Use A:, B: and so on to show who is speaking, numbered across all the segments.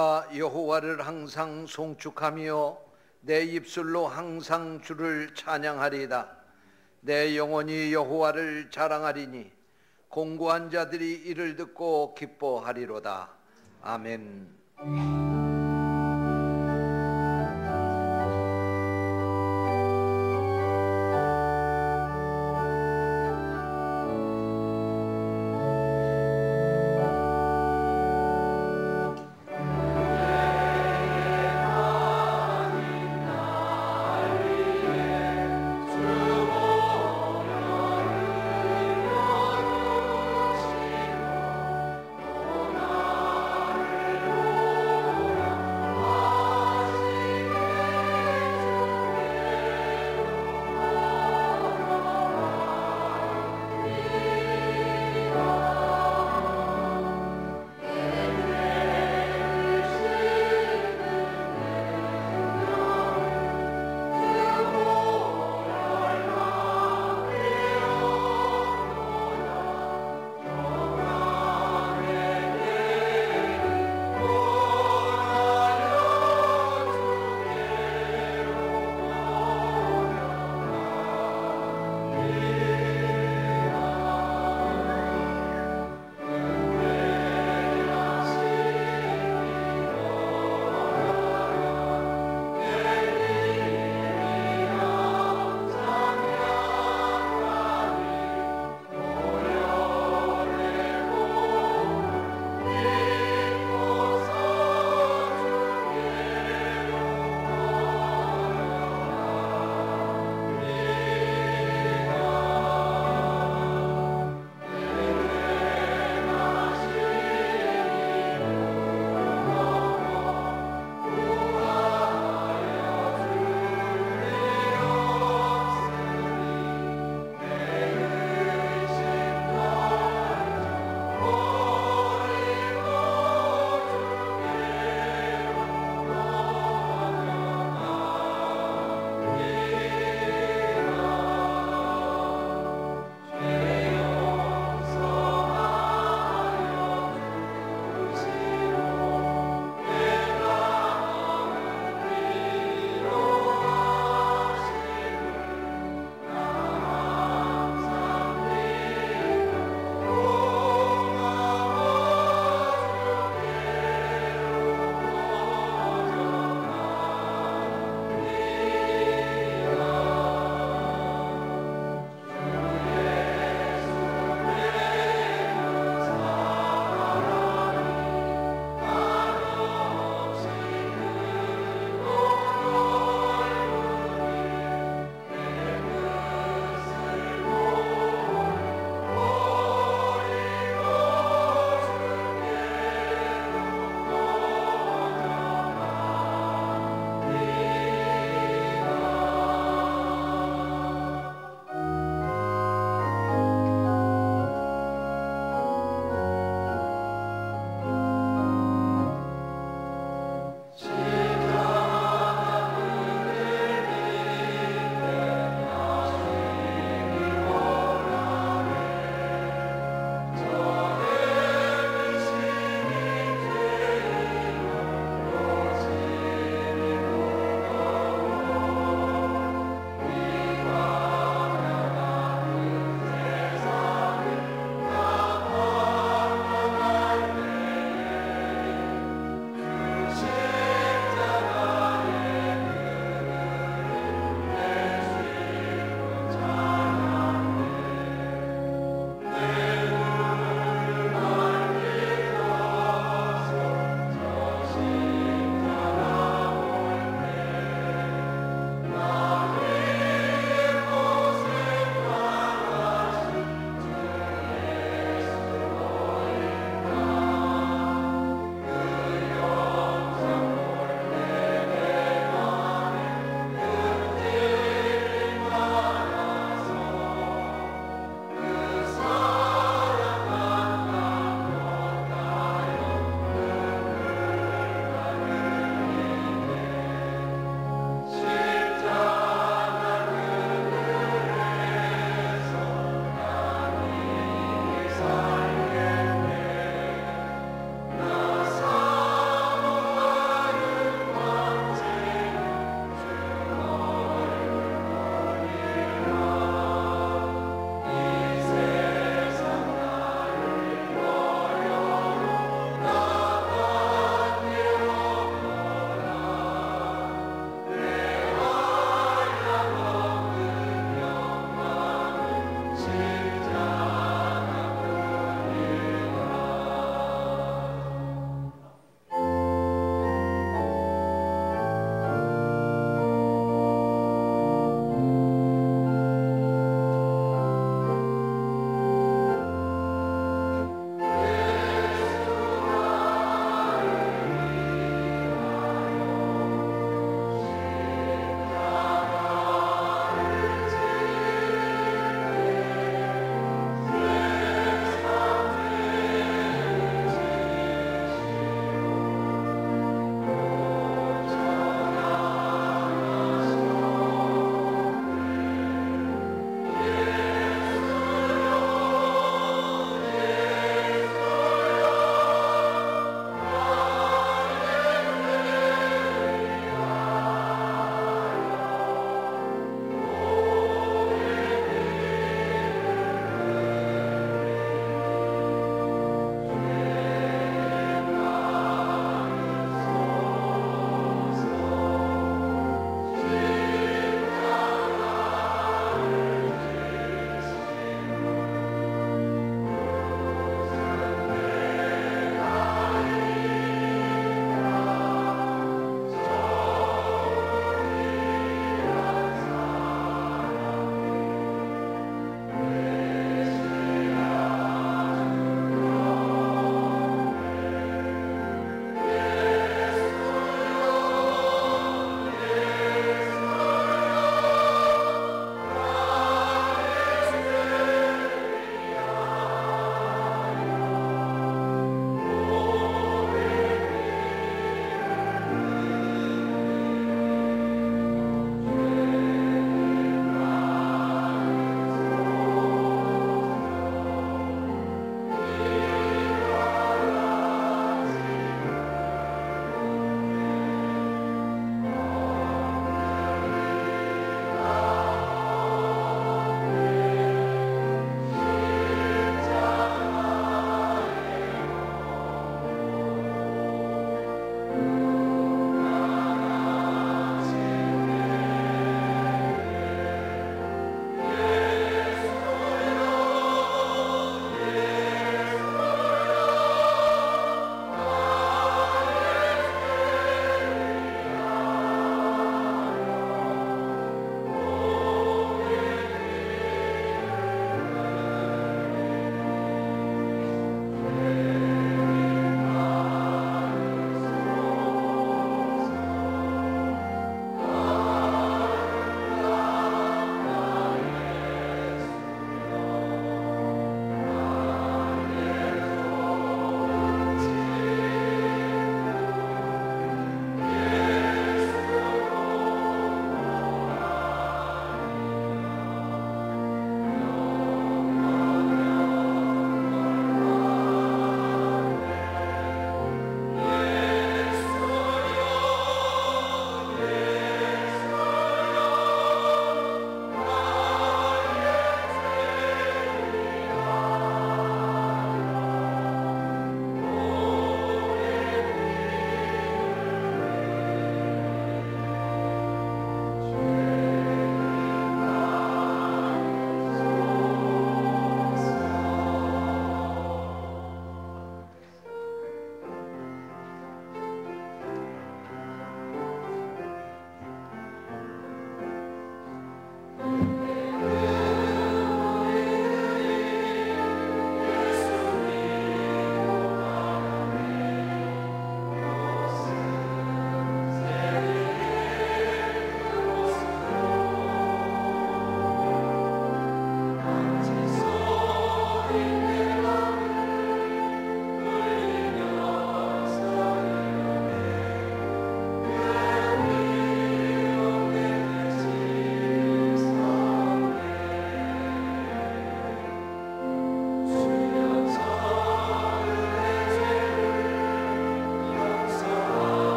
A: 여호와를 항상 송축하며 내 입술로 항상 주를 찬양하리이다. 내 영혼이 여호와를 자랑하리니 공고한 자들이 이를 듣고 기뻐하리로다. 아멘.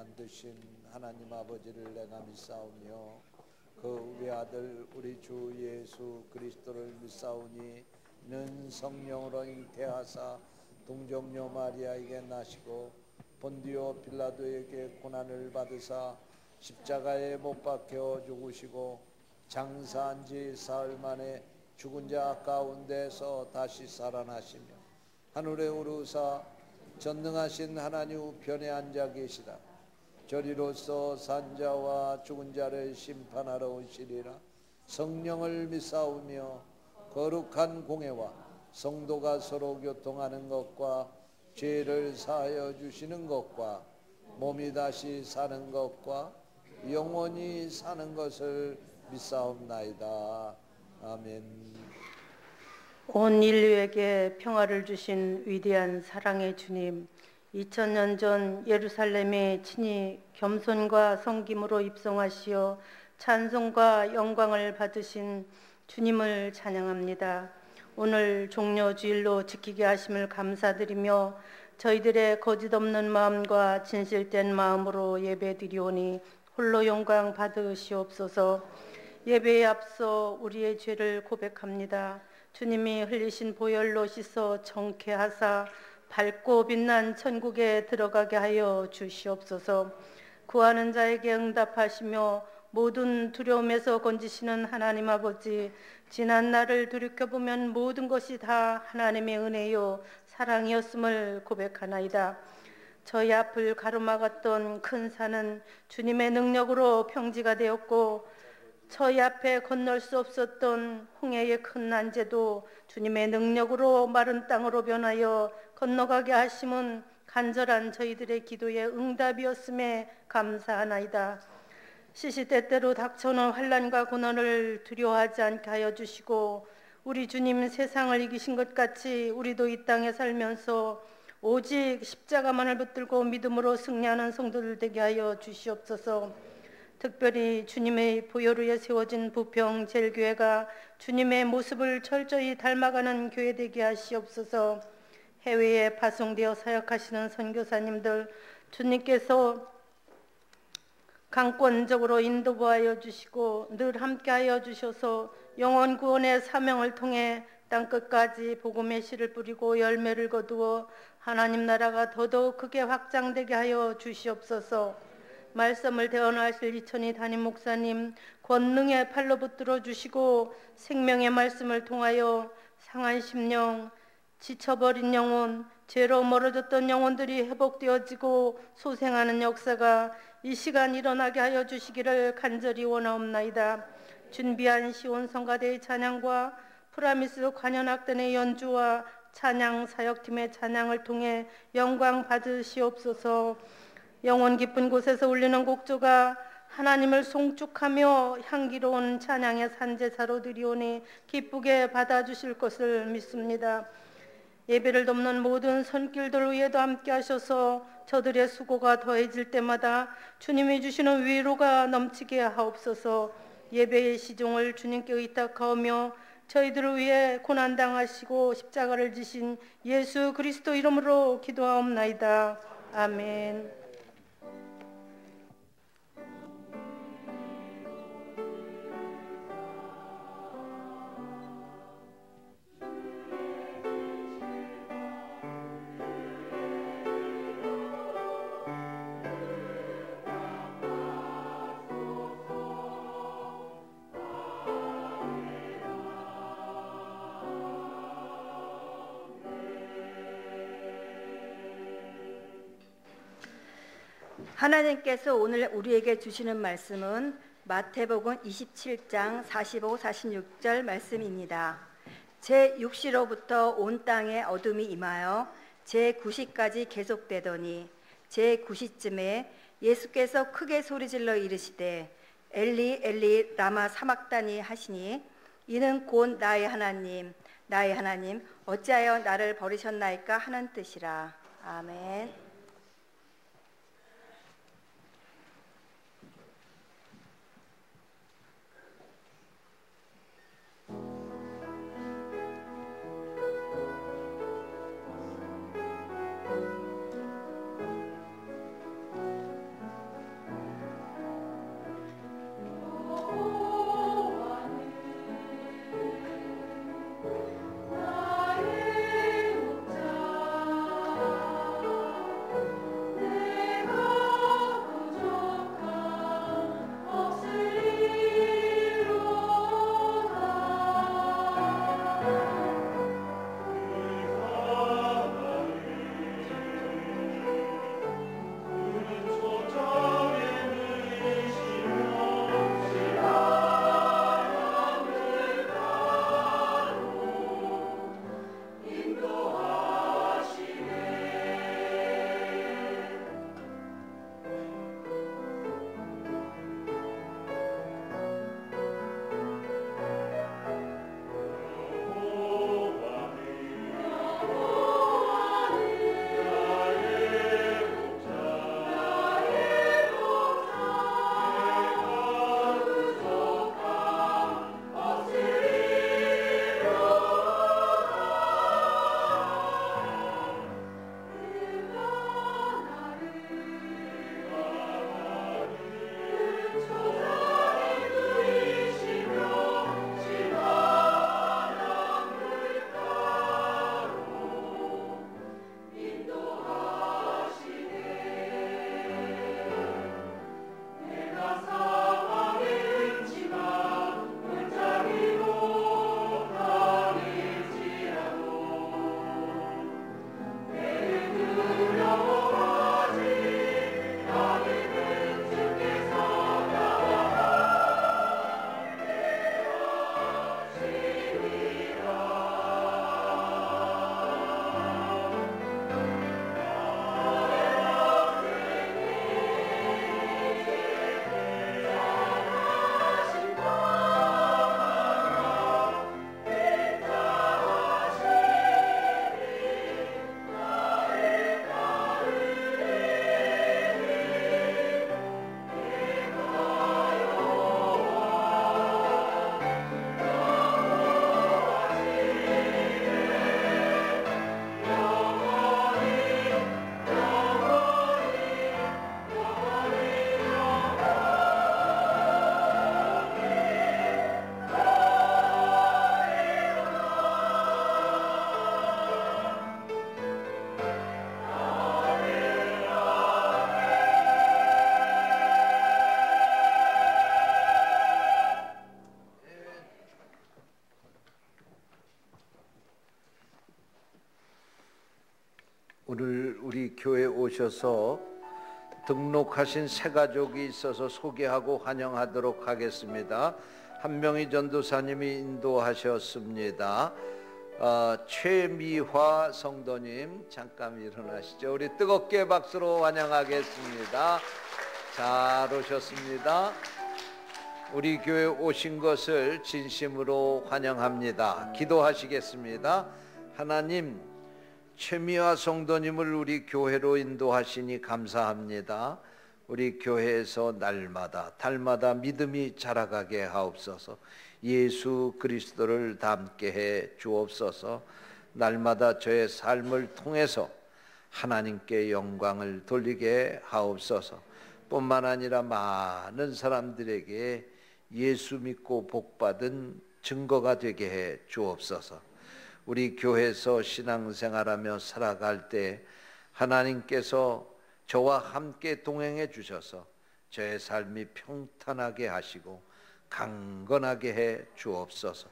A: 만드신 하나님 아버지를 내가 믿사오며 그 외아들 우리 주 예수 그리스도를 믿사오니 이는 성령으로 잉태하사 동정녀 마리아에게 나시고 본디오 빌라도에게 고난을 받으사 십자가에 못 박혀 죽으시고 장사한 지 사흘 만에 죽은 자 가운데서 다시 살아나시며 하늘에 오르사 전능하신 하나님 우편에 앉아 계시다. 저리로서 산자와 죽은 자를 심판하러 오시리라. 성령을 믿사오며 거룩한 공회와 성도가 서로 교통하는 것과 죄를 사하여 주시는 것과 몸이 다시 사는 것과 영원히 사는 것을 믿사옵나이다. 아멘.
B: 온 인류에게 평화를 주신 위대한 사랑의 주님, 2000년 전 예루살렘에 친히 겸손과 섬김으로 입성하시어 찬송과 영광을 받으신 주님을 찬양합니다. 오늘 종려주일로 지키게 하심을 감사드리며 저희들의 거짓없는 마음과 진실된 마음으로 예배드리오니 홀로 영광 받으시옵소서. 예배에 앞서 우리의 죄를 고백합니다. 주님이 흘리신 보혈로 씻어 정케하사 밝고 빛난 천국에 들어가게 하여 주시옵소서. 구하는 자에게 응답하시며 모든 두려움에서 건지시는 하나님 아버지, 지난 날을 돌이켜보면 모든 것이 다 하나님의 은혜요 사랑이었음을 고백하나이다. 저희 앞을 가로막았던 큰 산은 주님의 능력으로 평지가 되었고 저희 앞에 건널 수 없었던 홍해의 큰 난제도 주님의 능력으로 마른 땅으로 변하여 건너가게 하심은 간절한 저희들의 기도의 응답이었음에 감사하나이다. 시시때때로 닥쳐오는 환난과 고난을 두려워하지 않게 하여 주시고 우리 주님 세상을 이기신 것 같이 우리도 이 땅에 살면서 오직 십자가만을 붙들고 믿음으로 승리하는 성도들 되게 하여 주시옵소서. 특별히 주님의 보혈 위에 세워진 부평 제일교회가 주님의 모습을 철저히 닮아가는 교회 되게 하시옵소서. 해외에 파송되어 사역하시는 선교사님들 주님께서 강권적으로 인도하여 주시고 늘 함께하여 주셔서 영혼 구원의 사명을 통해 땅끝까지 복음의 씨를 뿌리고 열매를 거두어 하나님 나라가 더더욱 크게 확장되게 하여 주시옵소서. 말씀을 대언하실 이천희 담임 목사님 권능의 팔로 붙들어 주시고 생명의 말씀을 통하여 상한 심령, 지쳐버린 영혼, 죄로 멀어졌던 영혼들이 회복되어지고 소생하는 역사가 이 시간 일어나게 하여 주시기를 간절히 원하옵나이다. 준비한 시온 성가대의 찬양과 프라미스 관현악단의 연주와 찬양 사역팀의 찬양을 통해 영광 받으시옵소서. 영원 깊은 곳에서 울리는 곡조가 하나님을 송축하며 향기로운 찬양의 산제사로 드리오니 기쁘게 받아주실 것을 믿습니다. 예배를 돕는 모든 손길들 위에도 함께 하셔서 저들의 수고가 더해질 때마다 주님이 주시는 위로가 넘치게 하옵소서. 예배의 시종을 주님께 의탁하오며 저희들을 위해 고난당하시고 십자가를 지신 예수 그리스도 이름으로 기도하옵나이다. 아멘.
C: 하나님께서 오늘 우리에게 주시는 말씀은 마태복음 27장 45, 46절 말씀입니다. 제6시로부터 온 땅에 어둠이 임하여 제9시까지 계속되더니 제9시쯤에 예수께서 크게 소리질러 이르시되 엘리 엘리 라마 사막다니 하시니 이는 곧 나의 하나님 어찌하여 나를 버리셨나이까 하는 뜻이라. 아멘.
A: 우리 교회 오셔서 등록하신 새 가족이 있어서 소개하고 환영하도록 하겠습니다. 한명희 전도사님이 인도하셨습니다. 최미화 성도님 잠깐 일어나시죠. 우리 뜨겁게 박수로 환영하겠습니다. 잘 오셨습니다. 우리 교회 오신 것을 진심으로 환영합니다. 기도하시겠습니다. 하나님, 최미화 성도님을 우리 교회로 인도하시니 감사합니다. 우리 교회에서 날마다 달마다 믿음이 자라가게 하옵소서. 예수 그리스도를 닮게 해 주옵소서. 날마다 저의 삶을 통해서 하나님께 영광을 돌리게 하옵소서. 뿐만 아니라 많은 사람들에게 예수 믿고 복받은 증거가 되게 해 주옵소서. 우리 교회에서 신앙생활하며 살아갈 때 하나님께서 저와 함께 동행해 주셔서 저의 삶이 평탄하게 하시고 강건하게 해 주옵소서.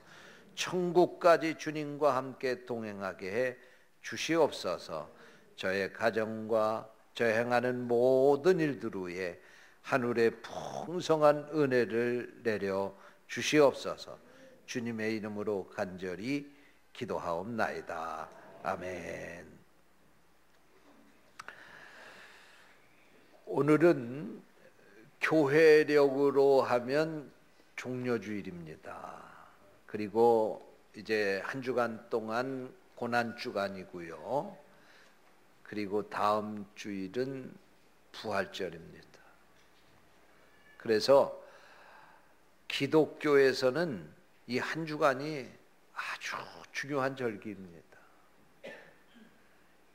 A: 천국까지 주님과 함께 동행하게 해 주시옵소서. 저의 가정과 저 행하는 모든 일들 위에 하늘의 풍성한 은혜를 내려 주시옵소서. 주님의 이름으로 간절히 기도하옵나이다. 아멘. 오늘은 교회력으로 하면 종려주일입니다. 그리고 이제 한 주간 동안 고난주간이고요. 그리고 다음 주일은 부활절입니다. 그래서 기독교에서는 이 한 주간이 아주 중요한 절기입니다.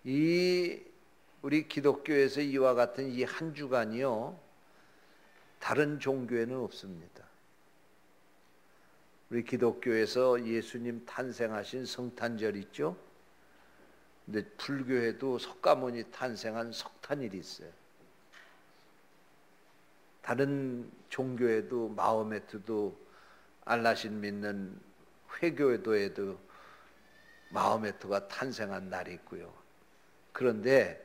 A: 우리 기독교에서 이와 같은 이 한 주간이요, 다른 종교에는 없습니다. 우리 기독교에서 예수님 탄생하신 성탄절 있죠? 근데 불교에도 석가모니 탄생한 석탄일이 있어요. 다른 종교에도 마호메트도 알라신 믿는 회교에도 마호메트가 탄생한 날이 있고요. 그런데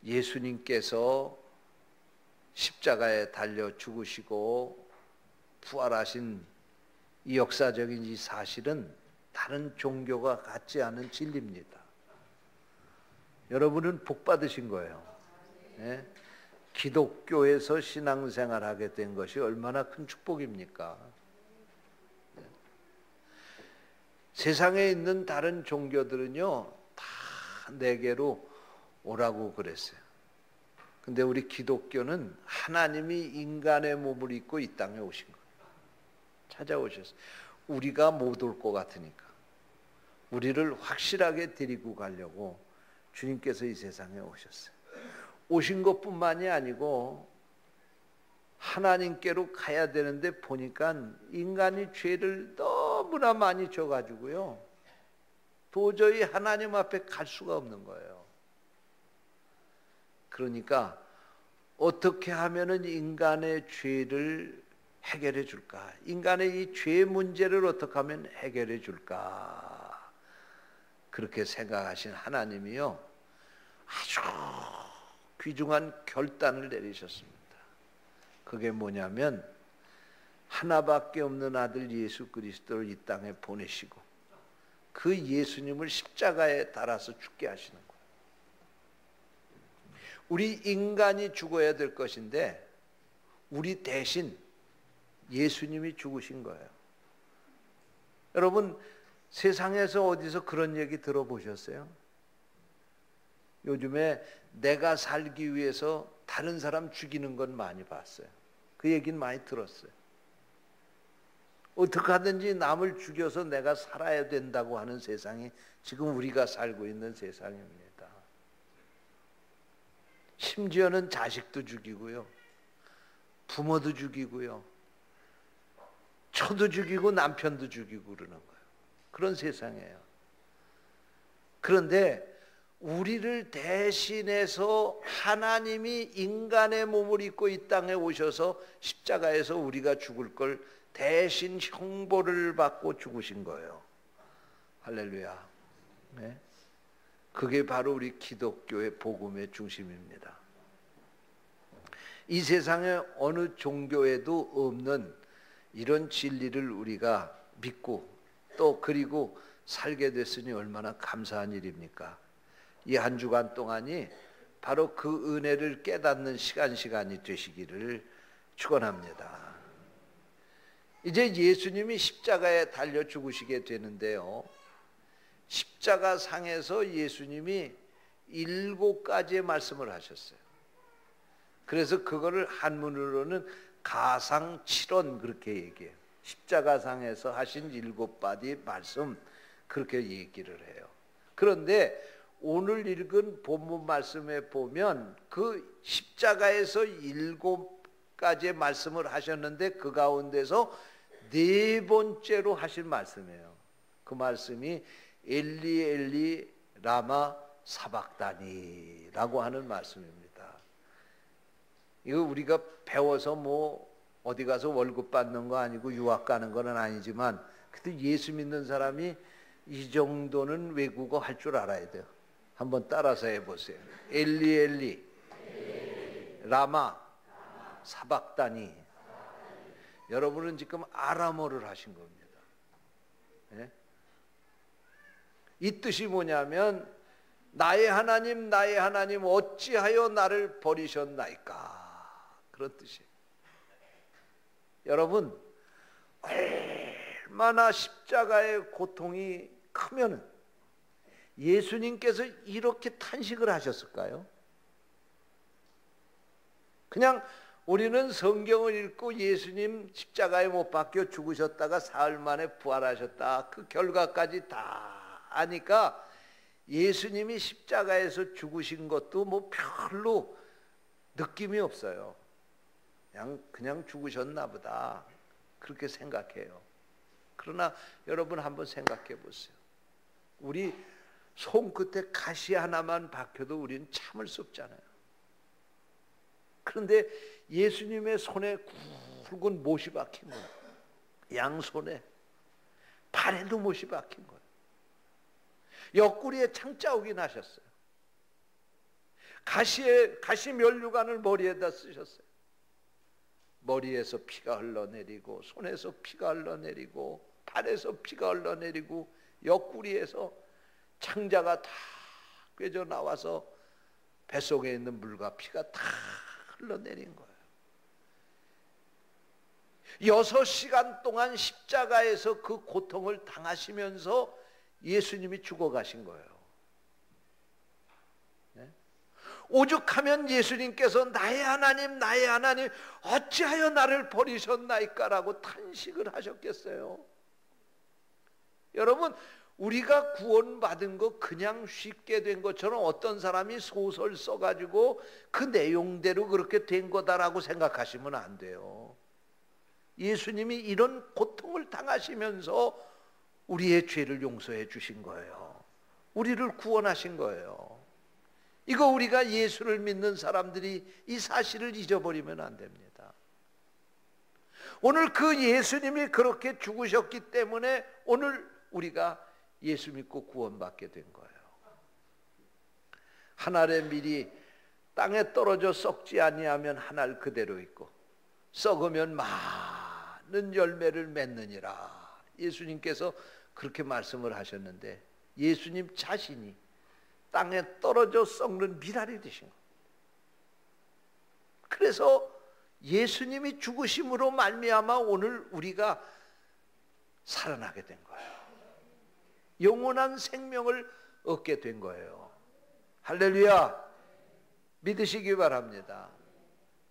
A: 예수님께서 십자가에 달려 죽으시고 부활하신 이 역사적인 이 사실은 다른 종교가 갖지 않은 진리입니다. 여러분은 복 받으신 거예요. 네? 기독교에서 신앙생활하게 된 것이 얼마나 큰 축복입니까? 네. 세상에 있는 다른 종교들은요, 다 내게로 오라고 그랬어요. 근데 우리 기독교는 하나님이 인간의 몸을 입고 이 땅에 오신 거예요. 찾아오셨어요. 우리가 못 올 것 같으니까 우리를 확실하게 데리고 가려고 주님께서 이 세상에 오셨어요. 오신 것뿐만이 아니고 하나님께로 가야 되는데 보니까 인간이 죄를 너무나 많이 져가지고요, 도저히 하나님 앞에 갈 수가 없는 거예요. 그러니까 어떻게 하면은 인간의 죄를 해결해 줄까? 인간의 이 죄 문제를 어떻게 하면 해결해 줄까? 그렇게 생각하신 하나님이요, 아주 귀중한 결단을 내리셨습니다. 그게 뭐냐면 하나밖에 없는 아들 예수 그리스도를 이 땅에 보내시고 그 예수님을 십자가에 달아서 죽게 하시는 거예요. 우리 인간이 죽어야 될 것인데 우리 대신 예수님이 죽으신 거예요. 여러분, 세상에서 어디서 그런 얘기 들어보셨어요? 요즘에 내가 살기 위해서 다른 사람 죽이는 건 많이 봤어요. 그 얘기는 많이 들었어요. 어떻게 하든지 남을 죽여서 내가 살아야 된다고 하는 세상이 지금 우리가 살고 있는 세상입니다. 심지어는 자식도 죽이고요, 부모도 죽이고요, 처도 죽이고 남편도 죽이고 그러는 거예요. 그런 세상이에요. 그런데 우리를 대신해서 하나님이 인간의 몸을 입고 이 땅에 오셔서 십자가에서 우리가 죽을 걸 대신 형벌을 받고 죽으신 거예요. 할렐루야. 네. 그게 바로 우리 기독교의 복음의 중심입니다. 이 세상에 어느 종교에도 없는 이런 진리를 우리가 믿고 또 그리고 살게 됐으니 얼마나 감사한 일입니까? 이 한 주간 동안이 바로 그 은혜를 깨닫는 시간이 되시기를 축원합니다. 이제 예수님이 십자가에 달려 죽으시게 되는데요. 십자가 상에서 예수님이 7가지의 말씀을 하셨어요. 그래서 그거를 한문으로는 가상칠언 그렇게 얘기해요. 십자가상에서 하신 7가지 말씀 그렇게 얘기를 해요. 그런데 오늘 읽은 본문 말씀에 보면 그 십자가에서 7가지의 말씀을 하셨는데 그 가운데서 4번째로 하신 말씀이에요. 그 말씀이 엘리 엘리 라마 사박다니라고 하는 말씀입니다. 이거 우리가 배워서 뭐 어디 가서 월급 받는 거 아니고 유학 가는 건 아니지만 그때 예수 믿는 사람이 이 정도는 외국어 할 줄 알아야 돼요. 한번 따라서 해보세요. 엘리 엘리 라마 사박다니. 여러분은 지금 아람어를 하신 겁니다. 네? 이 뜻이 뭐냐면 나의 하나님 어찌하여 나를 버리셨나이까, 그런 뜻이에요. 여러분 얼마나 십자가의 고통이 크면은 예수님께서 이렇게 탄식을 하셨을까요? 그냥 우리는 성경을 읽고 예수님 십자가에 못 박혀 죽으셨다가 사흘 만에 부활하셨다, 그 결과까지 다 아니까 예수님이 십자가에서 죽으신 것도 뭐 별로 느낌이 없어요. 그냥 죽으셨나 보다 그렇게 생각해요. 그러나 여러분 한번 생각해 보세요. 우리 손끝에 가시 하나만 박혀도 우리는 참을 수 없잖아요. 그런데 예수님의 손에 굵은 못이 박힌 거예요. 양손에, 발에도 못이 박힌 거예요. 옆구리에 창자국이 나셨어요. 가시 면류관을 머리에다 쓰셨어요. 머리에서 피가 흘러내리고 손에서 피가 흘러내리고 발에서 피가 흘러내리고 옆구리에서 창자가 다 꿰져 나와서 뱃속에 있는 물과 피가 다 흘러내린 거예요. 6시간 동안 십자가에서 그 고통을 당하시면서 예수님이 죽어가신 거예요. 네? 오죽하면 예수님께서 나의 하나님 어찌하여 나를 버리셨나이까 라고 탄식을 하셨겠어요. 여러분, 우리가 구원받은 거 그냥 쉽게 된 것처럼 어떤 사람이 소설 써가지고 그 내용대로 그렇게 된 거다라고 생각하시면 안 돼요. 예수님이 이런 고통을 당하시면서 우리의 죄를 용서해 주신 거예요. 우리를 구원하신 거예요. 이거 우리가 예수를 믿는 사람들이 이 사실을 잊어버리면 안 됩니다. 오늘 그 예수님이 그렇게 죽으셨기 때문에 오늘 우리가 예수 믿고 구원받게 된 거예요. 한 알의 밀이 땅에 떨어져 썩지 아니하면 한 알 그대로 있고 썩으면 많은 열매를 맺느니라. 예수님께서 그렇게 말씀을 하셨는데 예수님 자신이 땅에 떨어져 썩는 밀알이 되신 거예요. 그래서 예수님이 죽으심으로 말미암아 오늘 우리가 살아나게 된 거예요. 영원한 생명을 얻게 된 거예요. 할렐루야. 믿으시기 바랍니다.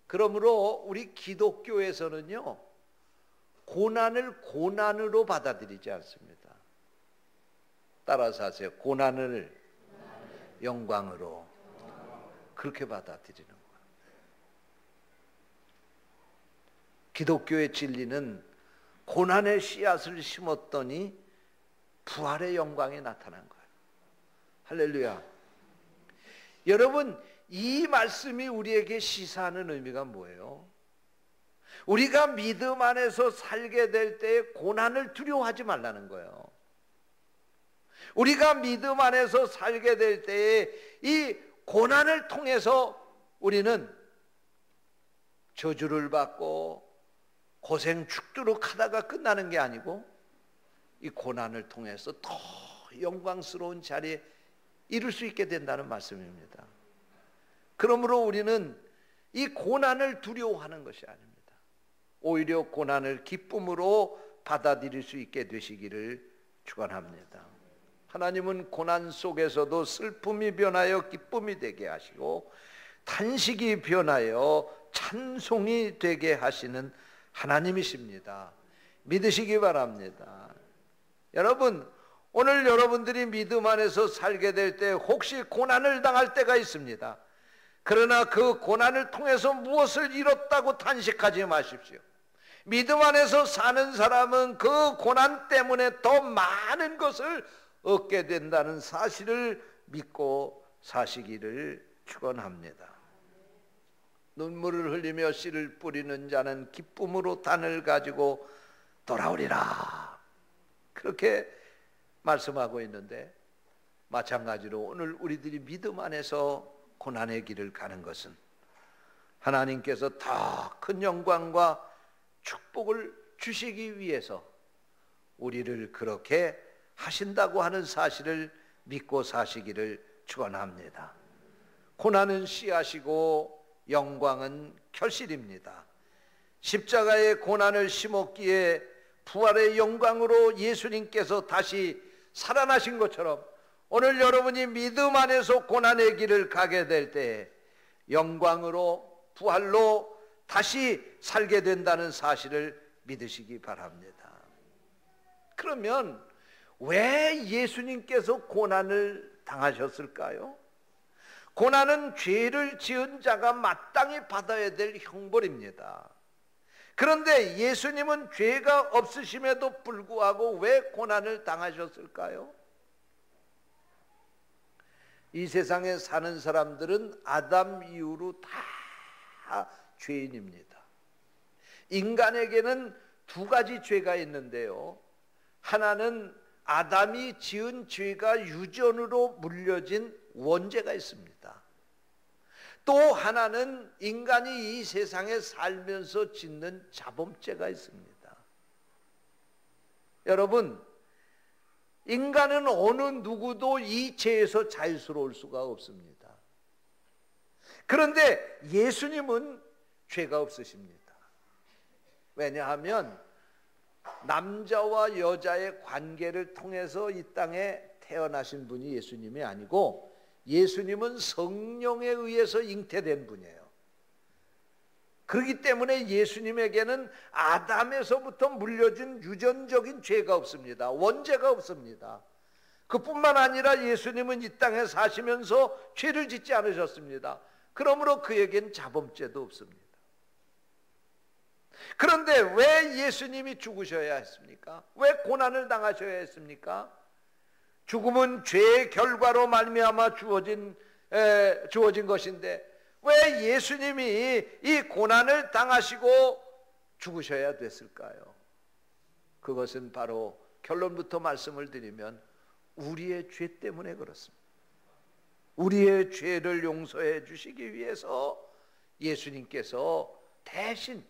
A: 그러므로 우리 기독교에서는요, 고난을 고난으로 받아들이지 않습니다. 따라서 하세요. 고난을 영광으로. 그렇게 받아들이는 거예요. 기독교의 진리는 고난의 씨앗을 심었더니 부활의 영광이 나타난 거예요. 할렐루야. 여러분, 이 말씀이 우리에게 시사하는 의미가 뭐예요? 우리가 믿음 안에서 살게 될 때에 고난을 두려워하지 말라는 거예요. 우리가 믿음 안에서 살게 될 때에 이 고난을 통해서 우리는 저주를 받고 고생 죽도록 하다가 끝나는 게 아니고 이 고난을 통해서 더 영광스러운 자리에 이룰 수 있게 된다는 말씀입니다. 그러므로 우리는 이 고난을 두려워하는 것이 아닙니다. 오히려 고난을 기쁨으로 받아들일 수 있게 되시기를 축원합니다. 하나님은 고난 속에서도 슬픔이 변하여 기쁨이 되게 하시고 탄식이 변하여 찬송이 되게 하시는 하나님이십니다. 믿으시기 바랍니다. 여러분, 오늘 여러분들이 믿음 안에서 살게 될 때 혹시 고난을 당할 때가 있습니다. 그러나 그 고난을 통해서 무엇을 잃었다고 탄식하지 마십시오. 믿음 안에서 사는 사람은 그 고난 때문에 더 많은 것을 얻게 된다는 사실을 믿고 사시기를 축원합니다. 눈물을 흘리며 씨를 뿌리는 자는 기쁨으로 단을 가지고 돌아오리라, 그렇게 말씀하고 있는데, 마찬가지로 오늘 우리들이 믿음 안에서 고난의 길을 가는 것은 하나님께서 더 큰 영광과 축복을 주시기 위해서 우리를 그렇게 하신다고 하는 사실을 믿고 사시기를 축원합니다. 고난은 씨앗이고 영광은 결실입니다. 십자가의 고난을 심었기에 부활의 영광으로 예수님께서 다시 살아나신 것처럼 오늘 여러분이 믿음 안에서 고난의 길을 가게 될 때 영광으로 부활로 다시 살게 된다는 사실을 믿으시기 바랍니다. 그러면 왜 예수님께서 고난을 당하셨을까요? 고난은 죄를 지은 자가 마땅히 받아야 될 형벌입니다. 그런데 예수님은 죄가 없으심에도 불구하고 왜 고난을 당하셨을까요? 이 세상에 사는 사람들은 아담 이후로 다 죄인입니다. 인간에게는 두 가지 죄가 있는데요, 하나는 아담이 지은 죄가 유전으로 물려진 원죄가 있습니다. 또 하나는 인간이 이 세상에 살면서 짓는 자범죄가 있습니다. 여러분, 인간은 어느 누구도 이 죄에서 자유스러울 수가 없습니다. 그런데 예수님은 죄가 없으십니다. 왜냐하면 남자와 여자의 관계를 통해서 이 땅에 태어나신 분이 예수님이 아니고 예수님은 성령에 의해서 잉태된 분이에요. 그렇기 때문에 예수님에게는 아담에서부터 물려준 유전적인 죄가 없습니다. 원죄가 없습니다. 그뿐만 아니라 예수님은 이 땅에 사시면서 죄를 짓지 않으셨습니다. 그러므로 그에겐 자범죄도 없습니다. 그런데 왜 예수님이 죽으셔야 했습니까? 왜 고난을 당하셔야 했습니까? 죽음은 죄의 결과로 말미암아 주어진 것인데 왜 예수님이 이 고난을 당하시고 죽으셔야 됐을까요? 그것은 바로 결론부터 말씀을 드리면 우리의 죄 때문에 그렇습니다. 우리의 죄를 용서해 주시기 위해서 예수님께서 대신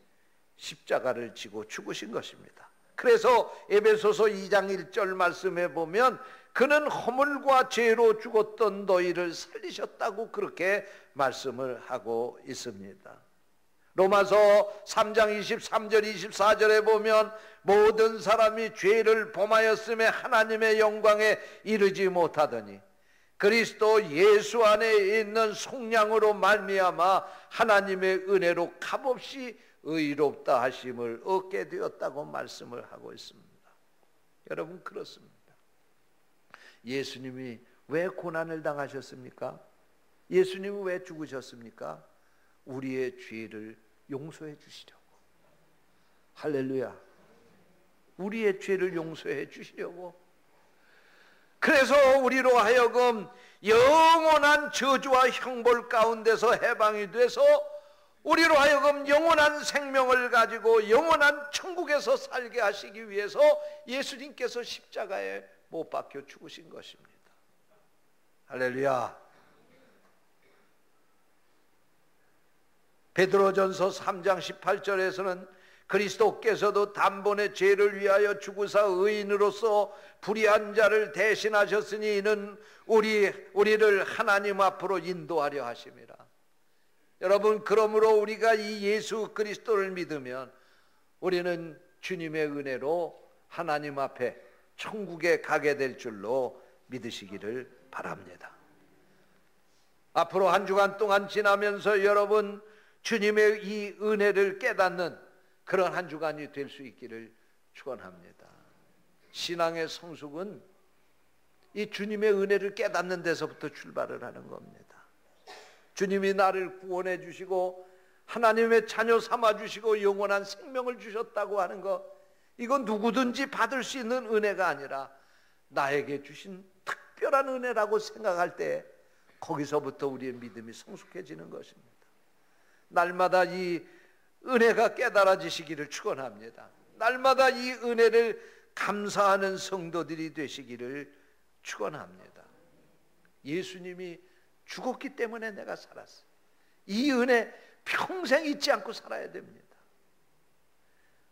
A: 십자가를 지고 죽으신 것입니다. 그래서 에베소서 2장 1절 말씀에 보면 그는 허물과 죄로 죽었던 너희를 살리셨다고 그렇게 말씀을 하고 있습니다. 로마서 3장 23절 24절에 보면 모든 사람이 죄를 범하였음에 하나님의 영광에 이르지 못하더니 그리스도 예수 안에 있는 속량으로 말미암아 하나님의 은혜로 값없이 의롭다 하심을 얻게 되었다고 말씀을 하고 있습니다. 여러분, 그렇습니다. 예수님이 왜 고난을 당하셨습니까? 예수님은 왜 죽으셨습니까? 우리의 죄를 용서해 주시려고. 할렐루야. 우리의 죄를 용서해 주시려고. 그래서 우리로 하여금 영원한 저주와 형벌 가운데서 해방이 돼서 우리로 하여금 영원한 생명을 가지고 영원한 천국에서 살게 하시기 위해서 예수님께서 십자가에 못 박혀 죽으신 것입니다. 할렐루야. 베드로전서 3장 18절에서는 그리스도께서도 단번에 죄를 위하여 죽으사 의인으로서 불의한 자를 대신하셨으니 이는 우리를 하나님 앞으로 인도하려 하심이라. 여러분, 그러므로 우리가 이 예수 그리스도를 믿으면 우리는 주님의 은혜로 하나님 앞에 천국에 가게 될 줄로 믿으시기를 바랍니다. 앞으로 한 주간 동안 지나면서 여러분 주님의 이 은혜를 깨닫는 그런 한 주간이 될 수 있기를 축원합니다. 신앙의 성숙은 이 주님의 은혜를 깨닫는 데서부터 출발을 하는 겁니다. 주님이 나를 구원해 주시고 하나님의 자녀 삼아 주시고 영원한 생명을 주셨다고 하는 것, 이건 누구든지 받을 수 있는 은혜가 아니라 나에게 주신 특별한 은혜라고 생각할 때 거기서부터 우리의 믿음이 성숙해지는 것입니다. 날마다 이 은혜가 깨달아지시기를 축원합니다. 날마다 이 은혜를 감사하는 성도들이 되시기를 축원합니다. 예수님이 죽었기 때문에 내가 살았어. 이 은혜 평생 잊지 않고 살아야 됩니다.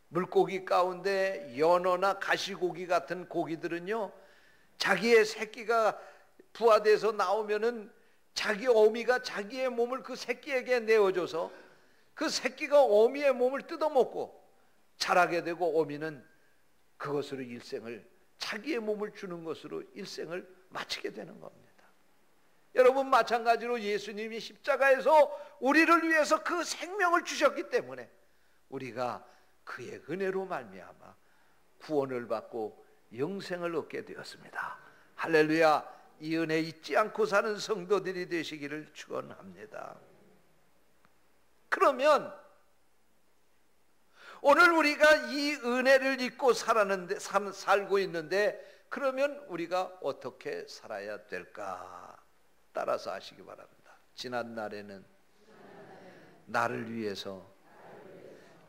A: 물고기 가운데 연어나 가시고기 같은 고기들은요, 자기의 새끼가 부화돼서 나오면은 자기 어미가 자기의 몸을 그 새끼에게 내어줘서 그 새끼가 어미의 몸을 뜯어먹고 자라게 되고, 어미는 그것으로 일생을, 자기의 몸을 주는 것으로 일생을 마치게 되는 겁니다. 여러분, 마찬가지로 예수님이 십자가에서 우리를 위해서 그 생명을 주셨기 때문에 우리가 그의 은혜로 말미암아 구원을 받고 영생을 얻게 되었습니다. 할렐루야. 이 은혜 잊지 않고 사는 성도들이 되시기를 축원합니다. 그러면 오늘 우리가 이 은혜를 잊고 살고 있는데, 그러면 우리가 어떻게 살아야 될까? 따라서 아시기 바랍니다. 지난 날에는 나를 위해서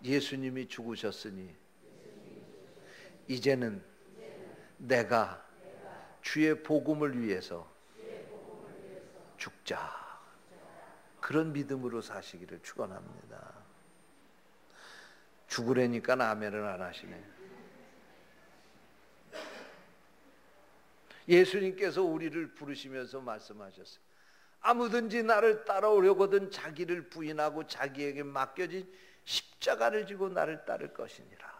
A: 예수님이 죽으셨으니 이제는 내가 주의 복음을 위해서 죽자. 그런 믿음으로 사시기를 축원합니다. 죽으려니까 아멘을 안 하시네. 예수님께서 우리를 부르시면서 말씀하셨어요. 아무든지 나를 따라오려거든 자기를 부인하고 자기에게 맡겨진 십자가를 지고 나를 따를 것이니라.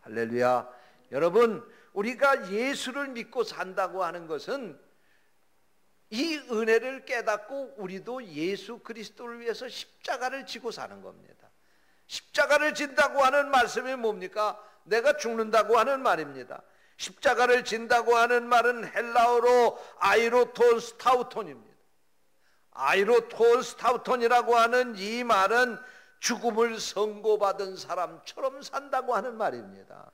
A: 할렐루야. 여러분, 우리가 예수를 믿고 산다고 하는 것은 이 은혜를 깨닫고 우리도 예수 그리스도를 위해서 십자가를 지고 사는 겁니다. 십자가를 진다고 하는 말씀이 뭡니까? 내가 죽는다고 하는 말입니다. 십자가를 진다고 하는 말은 헬라어로 아이로톤 스타우톤입니다. 아이로톤 스타우톤이라고 하는 이 말은 죽음을 선고받은 사람처럼 산다고 하는 말입니다.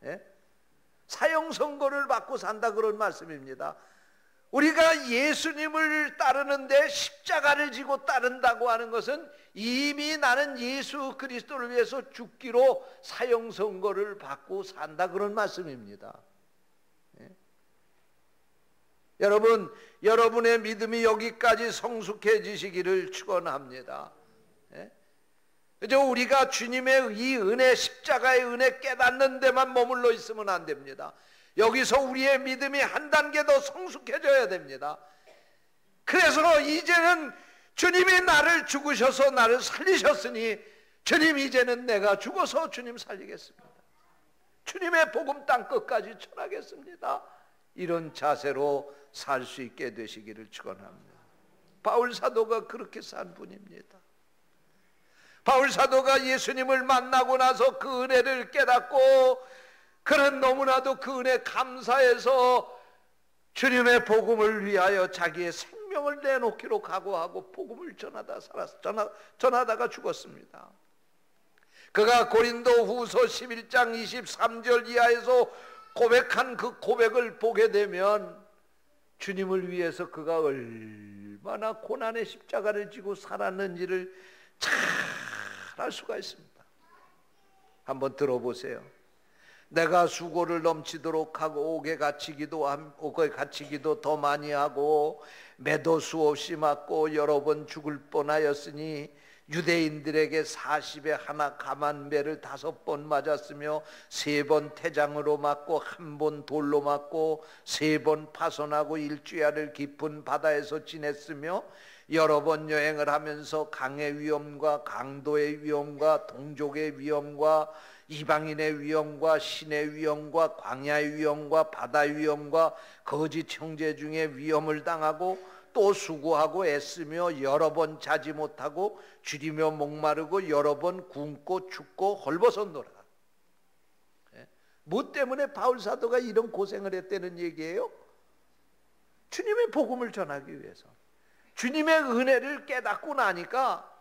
A: 예? 사형 선고를 받고 산다, 그런 말씀입니다. 우리가 예수님을 따르는데 십자가를 지고 따른다고 하는 것은 이미 나는 예수 그리스도를 위해서 죽기로 사형 선고를 받고 산다, 그런 말씀입니다. 예? 여러분, 여러분의 믿음이 여기까지 성숙해지시기를 축원합니다. 예? 그저 우리가 주님의 이 은혜, 십자가의 은혜 깨닫는 데만 머물러 있으면 안 됩니다. 여기서 우리의 믿음이 한 단계 더 성숙해져야 됩니다. 그래서 이제는 주님이 나를 죽으셔서 나를 살리셨으니 주님, 이제는 내가 죽어서 주님 살리겠습니다. 주님의 복음 땅 끝까지 전하겠습니다. 이런 자세로 살 수 있게 되시기를 축원합니다. 바울 사도가 그렇게 산 분입니다. 바울 사도가 예수님을 만나고 나서 그 은혜를 깨닫고, 그는 너무나도 그 은혜 감사해서 주님의 복음을 위하여 자기의 생명을 내놓기로 각오하고 복음을 전하다가 죽었습니다. 그가 고린도 후서 11장 23절 이하에서 고백한 그 고백을 보게 되면 주님을 위해서 그가 얼마나 고난의 십자가를 지고 살았는지를 잘 알 수가 있습니다. 한번 들어보세요. 내가 수고를 넘치도록 하고 옥에 갇히기도 더 많이 하고 매도 수없이 맞고 여러 번 죽을 뻔하였으니 유대인들에게 40에 하나 감한 매를 5번 맞았으며 3번 태장으로 맞고 1번 돌로 맞고 3번 파손하고 일주야를 깊은 바다에서 지냈으며 여러 번 여행을 하면서 강의 위험과 강도의 위험과 동족의 위험과 이방인의 위험과 신의 위험과 광야의 위험과 바다의 위험과 거짓 형제 중에 위험을 당하고 또 수고하고 애쓰며 여러 번 자지 못하고 줄이며 목마르고 여러 번 굶고 춥고 헐벗었노라. 뭐 때문에 바울 사도가 이런 고생을 했다는 얘기예요? 주님의 복음을 전하기 위해서. 주님의 은혜를 깨닫고 나니까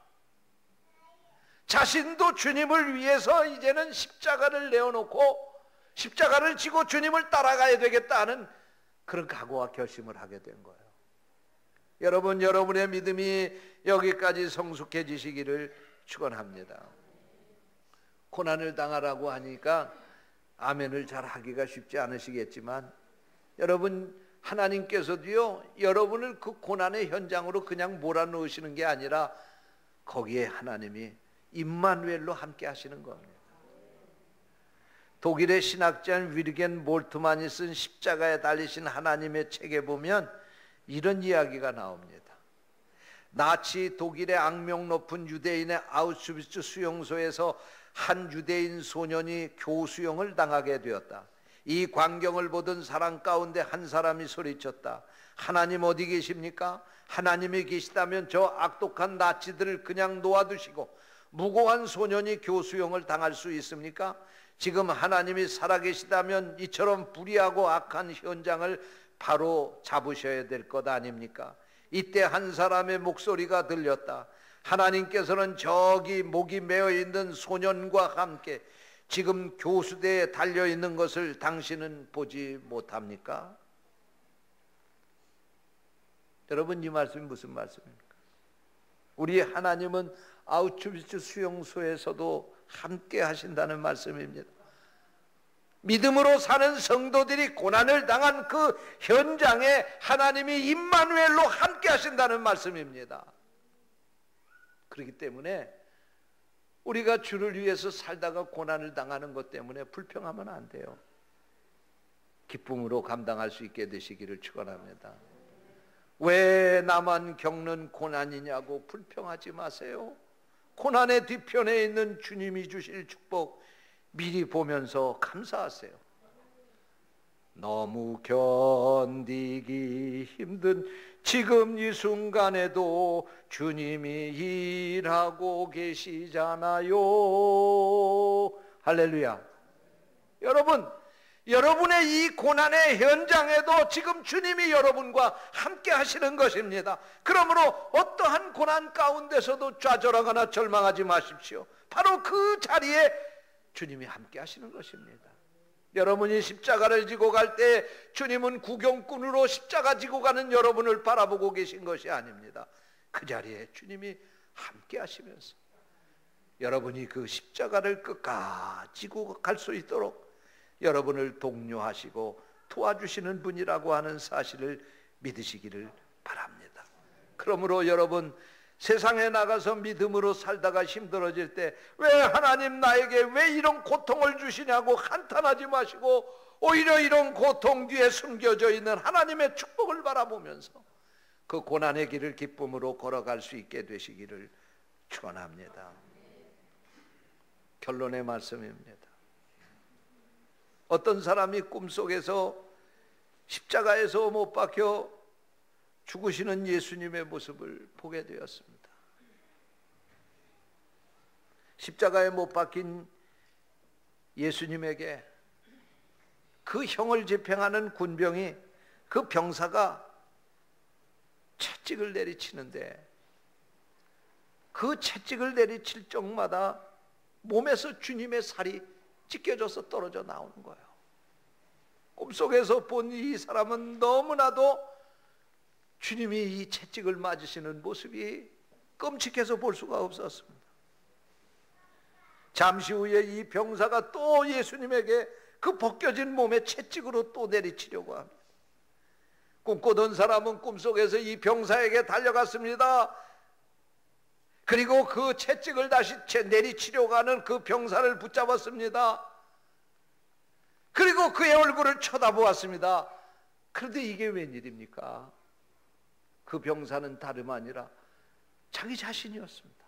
A: 자신도 주님을 위해서 이제는 십자가를 내어놓고 십자가를 지고 주님을 따라가야 되겠다 하는 그런 각오와 결심을 하게 된 거예요. 여러분, 여러분의 믿음이 여기까지 성숙해지시기를 축원합니다. 고난을 당하라고 하니까 아멘을 잘 하기가 쉽지 않으시겠지만 여러분, 하나님께서도요 여러분을 그 고난의 현장으로 그냥 몰아넣으시는 게 아니라 거기에 하나님이 임마누엘로 함께 하시는 겁니다. 독일의 신학자인 위르겐 몰트만이 쓴 십자가에 달리신 하나님의 책에 보면 이런 이야기가 나옵니다. 나치 독일의 악명 높은 유대인의 아우슈비츠 수용소에서 한 유대인 소년이 교수형을 당하게 되었다. 이 광경을 보던 사람 가운데 한 사람이 소리쳤다. 하나님 어디 계십니까? 하나님이 계시다면 저 악독한 나치들을 그냥 놓아두시고 무고한 소년이 교수형을 당할 수 있습니까? 지금 하나님이 살아계시다면 이처럼 불의하고 악한 현장을 바로 잡으셔야 될 것 아닙니까? 이때 한 사람의 목소리가 들렸다. 하나님께서는 저기 목이 메어 있는 소년과 함께 지금 교수대에 달려있는 것을 당신은 보지 못합니까? 여러분, 이 말씀이 무슨 말씀입니까? 우리 하나님은 아우슈비츠 수용소에서도 함께 하신다는 말씀입니다. 믿음으로 사는 성도들이 고난을 당한 그 현장에 하나님이 임마누엘로 함께 하신다는 말씀입니다. 그렇기 때문에 우리가 주를 위해서 살다가 고난을 당하는 것 때문에 불평하면 안 돼요. 기쁨으로 감당할 수 있게 되시기를 축원합니다. 왜 나만 겪는 고난이냐고 불평하지 마세요. 고난의 뒤편에 있는 주님이 주실 축복 미리 보면서 감사하세요. 너무 견디기 힘든 지금 이 순간에도 주님이 일하고 계시잖아요. 할렐루야. 여러분, 여러분의 이 고난의 현장에도 지금 주님이 여러분과 함께 하시는 것입니다. 그러므로 어떠한 고난 가운데서도 좌절하거나 절망하지 마십시오. 바로 그 자리에 주님이 함께 하시는 것입니다. 여러분이 십자가를 지고 갈 때 주님은 구경꾼으로 십자가 지고 가는 여러분을 바라보고 계신 것이 아닙니다. 그 자리에 주님이 함께 하시면서 여러분이 그 십자가를 끝까지 지고 갈 수 있도록 여러분을 독려하시고 도와주시는 분이라고 하는 사실을 믿으시기를 바랍니다. 그러므로 여러분, 세상에 나가서 믿음으로 살다가 힘들어질 때 왜 하나님 나에게 왜 이런 고통을 주시냐고 한탄하지 마시고 오히려 이런 고통 뒤에 숨겨져 있는 하나님의 축복을 바라보면서 그 고난의 길을 기쁨으로 걸어갈 수 있게 되시기를 축원합니다. 결론의 말씀입니다. 어떤 사람이 꿈속에서 십자가에서 못 박혀 죽으시는 예수님의 모습을 보게 되었습니다. 십자가에 못 박힌 예수님에게 그 형을 집행하는 군병이, 그 병사가 채찍을 내리치는데 그 채찍을 내리칠 적마다 몸에서 주님의 살이 찢겨져서 떨어져 나오는 거예요. 꿈속에서 본 이 사람은 너무나도 주님이 이 채찍을 맞으시는 모습이 끔찍해서 볼 수가 없었습니다. 잠시 후에 이 병사가 또 예수님에게 그 벗겨진 몸에 채찍으로 또 내리치려고 합니다. 꿈꾸던 사람은 꿈속에서 이 병사에게 달려갔습니다. 그리고 그 채찍을 다시 내리치려고 하는 그 병사를 붙잡았습니다. 그리고 그의 얼굴을 쳐다보았습니다. 그런데 이게 웬일입니까? 그 병사는 다름 아니라 자기 자신이었습니다.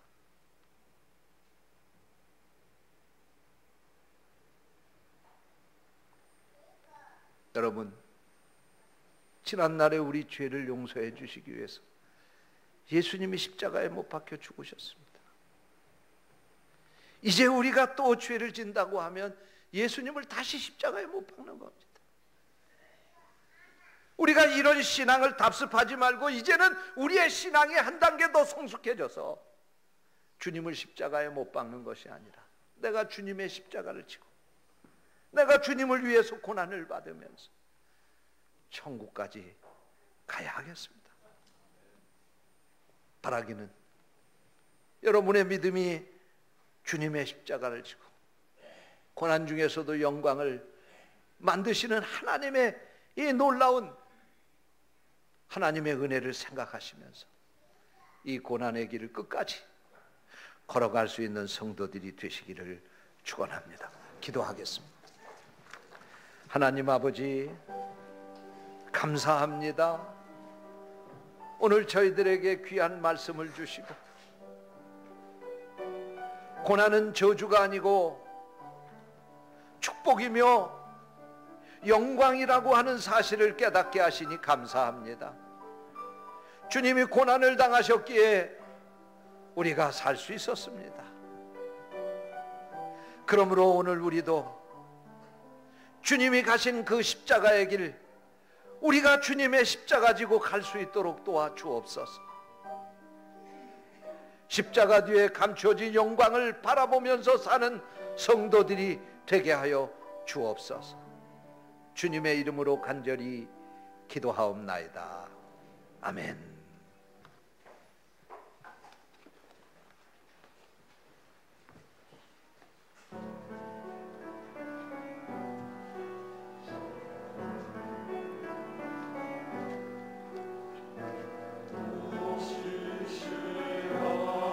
A: 여러분, 지난날에 우리 죄를 용서해 주시기 위해서 예수님이 십자가에 못 박혀 죽으셨습니다. 이제 우리가 또 죄를 진다고 하면 예수님을 다시 십자가에 못 박는 겁니다. 우리가 이런 신앙을 답습하지 말고 이제는 우리의 신앙이 한 단계 더 성숙해져서 주님을 십자가에 못 박는 것이 아니라 내가 주님의 십자가를 지고 내가 주님을 위해서 고난을 받으면서 천국까지 가야 하겠습니다. 바라기는 여러분의 믿음이 주님의 십자가를 지고 고난 중에서도 영광을 만드시는 하나님의 이 놀라운 하나님의 은혜를 생각하시면서 이 고난의 길을 끝까지 걸어갈 수 있는 성도들이 되시기를 축원합니다. 기도하겠습니다. 하나님 아버지, 감사합니다. 오늘 저희들에게 귀한 말씀을 주시고 고난은 저주가 아니고 축복이며 영광이라고 하는 사실을 깨닫게 하시니 감사합니다. 주님이 고난을 당하셨기에 우리가 살 수 있었습니다. 그러므로 오늘 우리도 주님이 가신 그 십자가의 길, 우리가 주님의 십자가 지고 갈 수 있도록 도와주옵소서. 십자가 뒤에 감춰진 영광을 바라보면서 사는 성도들이 되게 하여 주옵소서. 주님의 이름으로 간절히 기도하옵나이다. 아멘.
D: Oh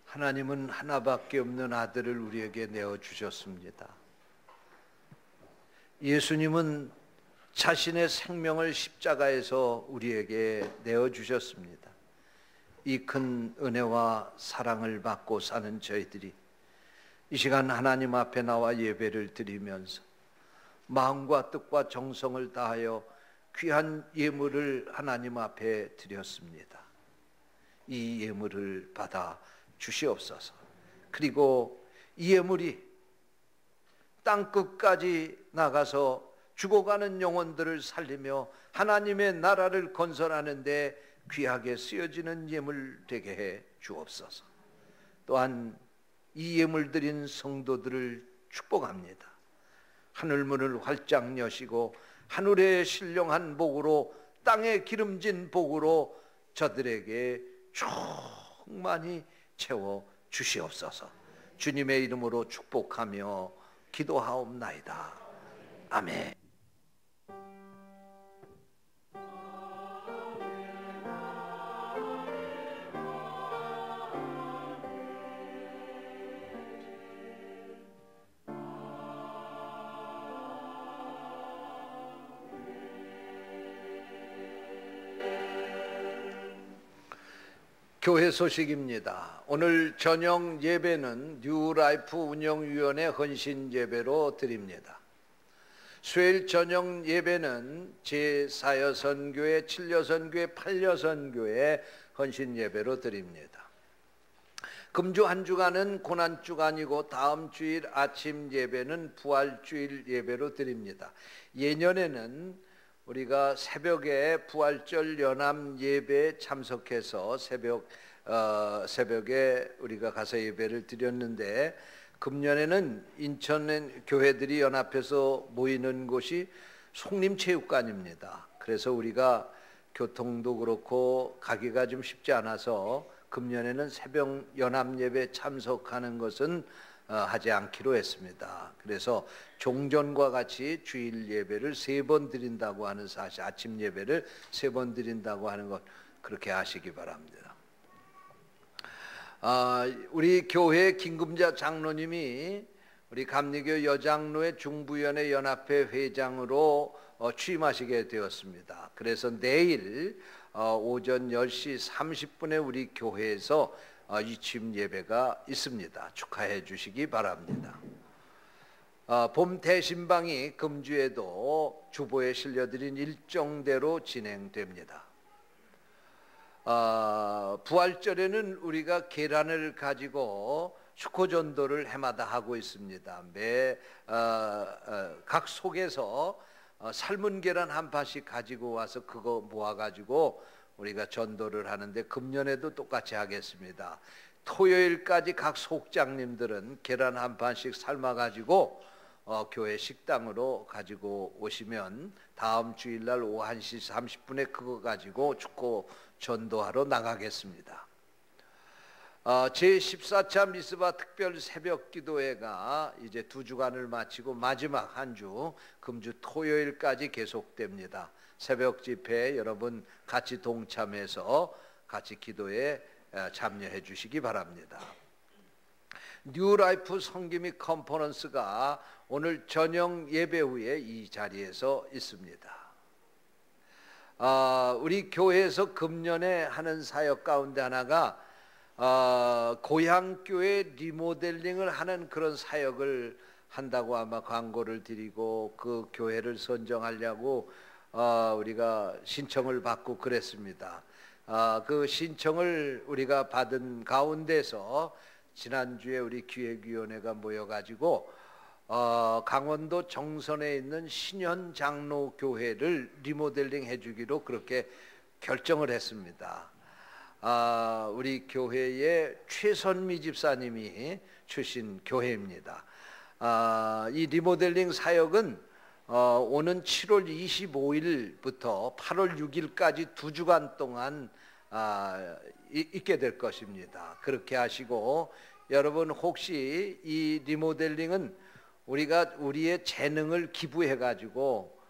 A: 하나님은 하나밖에 없는 아들을 우리에게 내어주셨습니다. 예수님은 자신의 생명을 십자가에서 우리에게 내어주셨습니다. 이 큰 은혜와 사랑을 받고 사는 저희들이 이 시간 하나님 앞에 나와 예배를 드리면서 마음과 뜻과 정성을 다하여 귀한 예물을 하나님 앞에 드렸습니다. 이 예물을 받아 주시옵소서. 그리고 이 예물이 땅끝까지 나가서 죽어가는 영혼들을 살리며 하나님의 나라를 건설하는 데 귀하게 쓰여지는 예물 되게 해 주옵소서. 또한 이 예물 드린 성도들을 축복합니다. 하늘문을 활짝 여시고 하늘의 신령한 복으로 땅에 기름진 복으로 저들에게 충만히 채워 주시옵소서. 주님의 이름으로 축복하며 기도하옵나이다. 아멘. 교회 소식입니다. 오늘 저녁 예배는 뉴라이프 운영위원회 헌신 예배로 드립니다. 수요일 저녁 예배는 제4여선교회, 7여선교회, 8여선교회 헌신 예배로 드립니다. 금주 한 주간은 고난주간이고 다음 주일 아침 예배는 부활주일 예배로 드립니다. 예년에는 우리가 새벽에 부활절 연합 예배에 참석해서 새벽에 우리가 가서 예배를 드렸는데, 금년에는 인천 교회들이 연합해서 모이는 곳이 송림체육관입니다. 그래서 우리가 교통도 그렇고 가기가 좀 쉽지 않아서 금년에는 새벽 연합 예배 참석하는 것은 하지 않기로 했습니다. 그래서 종전과 같이 주일 예배를 3번 드린다고 하는 사실, 아침 예배를 3번 드린다고 하는 것 그렇게 하시기 바랍니다. 우리 교회 김금자 장로님이 우리 감리교 여장로회 중부위원회 연합회 회장으로 취임하시게 되었습니다. 그래서 내일 오전 10시 30분에 우리 교회에서 이취임 예배가 있습니다. 축하해 주시기 바랍니다. 봄 대신방이 금주에도 주보에 실려드린 일정대로 진행됩니다. 부활절에는 우리가 계란을 가지고 축호전도를 해마다 하고 있습니다. 각 속에서 삶은 계란 한 판씩 가지고 와서 그거 모아가지고 우리가 전도를 하는데, 금년에도 똑같이 하겠습니다. 토요일까지 각 속장님들은 계란 한 판씩 삶아가지고 교회 식당으로 가지고 오시면 다음 주일날 오후 1시 30분에 그거 가지고 축구 전도하러 나가겠습니다. 제14차 미스바 특별 새벽 기도회가 이제 2주간을 마치고 마지막 한 주 금주 토요일까지 계속됩니다. 새벽 집회 여러분 같이 동참해서 같이 기도에 참여해 주시기 바랍니다. 뉴라이프 성기 및 컨퍼런스가 오늘 저녁 예배 후에 이 자리에서 있습니다. 우리 교회에서 금년에 하는 사역 가운데 하나가 고향교회 리모델링을 하는 그런 사역을 한다고 아마 광고를 드리고 그 교회를 선정하려고 우리가 신청을 받고 그랬습니다. 그 신청을 우리가 받은 가운데서 지난주에 우리 기획위원회가 모여가지고 강원도 정선에 있는 신현 장로교회를 리모델링 해주기로 그렇게 결정을 했습니다. 우리 교회의 최선미 집사님이 출신 교회입니다. 이 리모델링 사역은 오는 7월 25일부터 8월 6일까지 2주간 동안 있게 될 것입니다. 그렇게 하시고, 여러분 혹시 이 리모델링은 우리가 우리의 재능을 기부해 가지고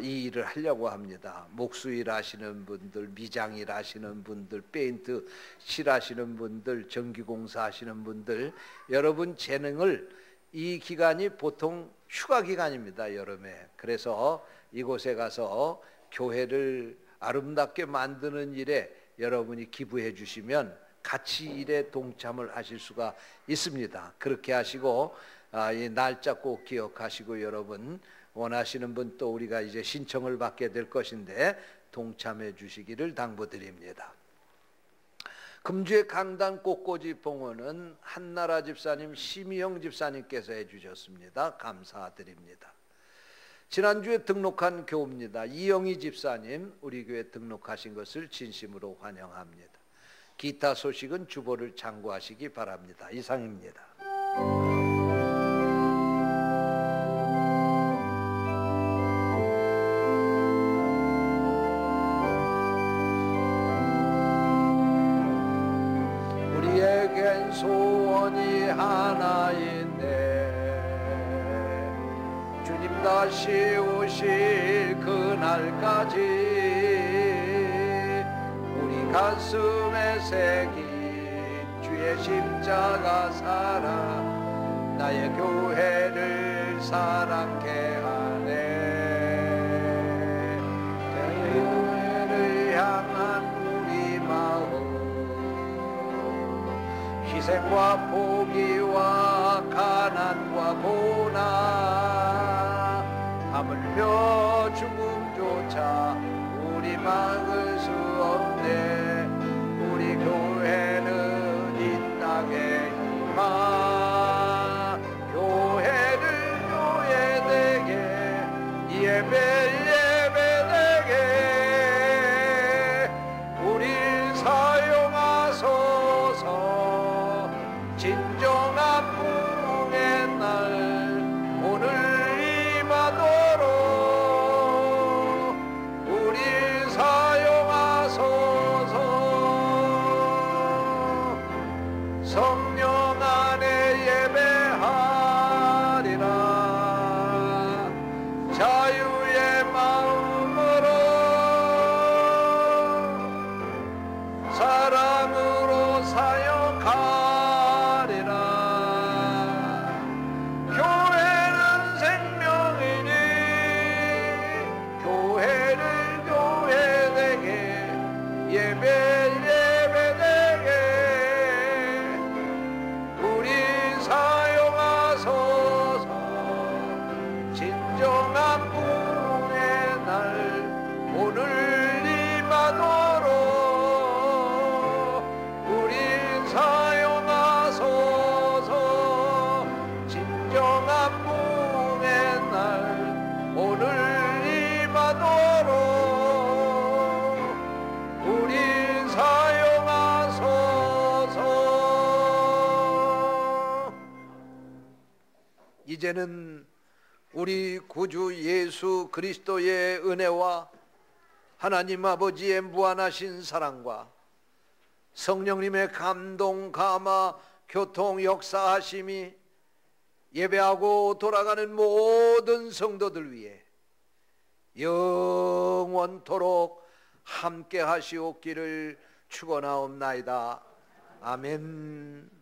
A: 이 일을 하려고 합니다. 목수일 하시는 분들, 미장일 하시는 분들, 페인트 칠하시는 분들, 전기공사 하시는 분들, 여러분 재능을, 이 기간이 보통 휴가 기간입니다, 여름에. 그래서 이곳에 가서 교회를 아름답게 만드는 일에 여러분이 기부해 주시면 같이 일에 동참을 하실 수가 있습니다. 그렇게 하시고 이 날짜 꼭 기억하시고, 여러분 원하시는 분 또 우리가 이제 신청을 받게 될 것인데 동참해 주시기를 당부드립니다. 금주의 강단 꽃꽂이 봉헌은 한나라 집사님, 심희영 집사님께서 해주셨습니다. 감사드립니다. 지난주에 등록한 교우입니다. 이영희 집사님, 우리 교회 등록하신 것을 진심으로 환영합니다. 기타 소식은 주보를 참고하시기 바랍니다. 이상입니다. 우리에겐 소원이 하나인데 주님 다시 오실 그날까지 우리 가슴에 새긴 주의 십자가 사랑 나의 교회를 사랑케 하네. 나의 교회를 향한 우리 마음, 희생과 포기와 가난과 고난, 하물며 죽음조차 우리 막을 수 없네. 우리 교회는 이 땅의 희망, 교회를 교회되게, 예배 예배되게 우리 사용하소서. 진정한 부흥의 날 오늘 임하도록 우리 사용하소서. 성령 안에 예배하리라. 자유의 마음으로 사랑으로 사역하리라. 교회는 생명이니 교회를 교회되게, 예배 예배되게 우리 사용하소서. 진정한 부흥의 날 오늘 임하도록 우리 사용하소서. 진정한 부흥의 날 오늘 임하도록 우리 사용하소서. 이제는 우리 구주 예수 그리스도의 은혜와 하나님 아버지의 무한하신 사랑과 성령님의 감동, 감화, 교통, 역사하심이 예배하고 돌아가는 모든 성도들 위해 영원토록 함께 하시옵기를 축원하옵나이다. 아멘.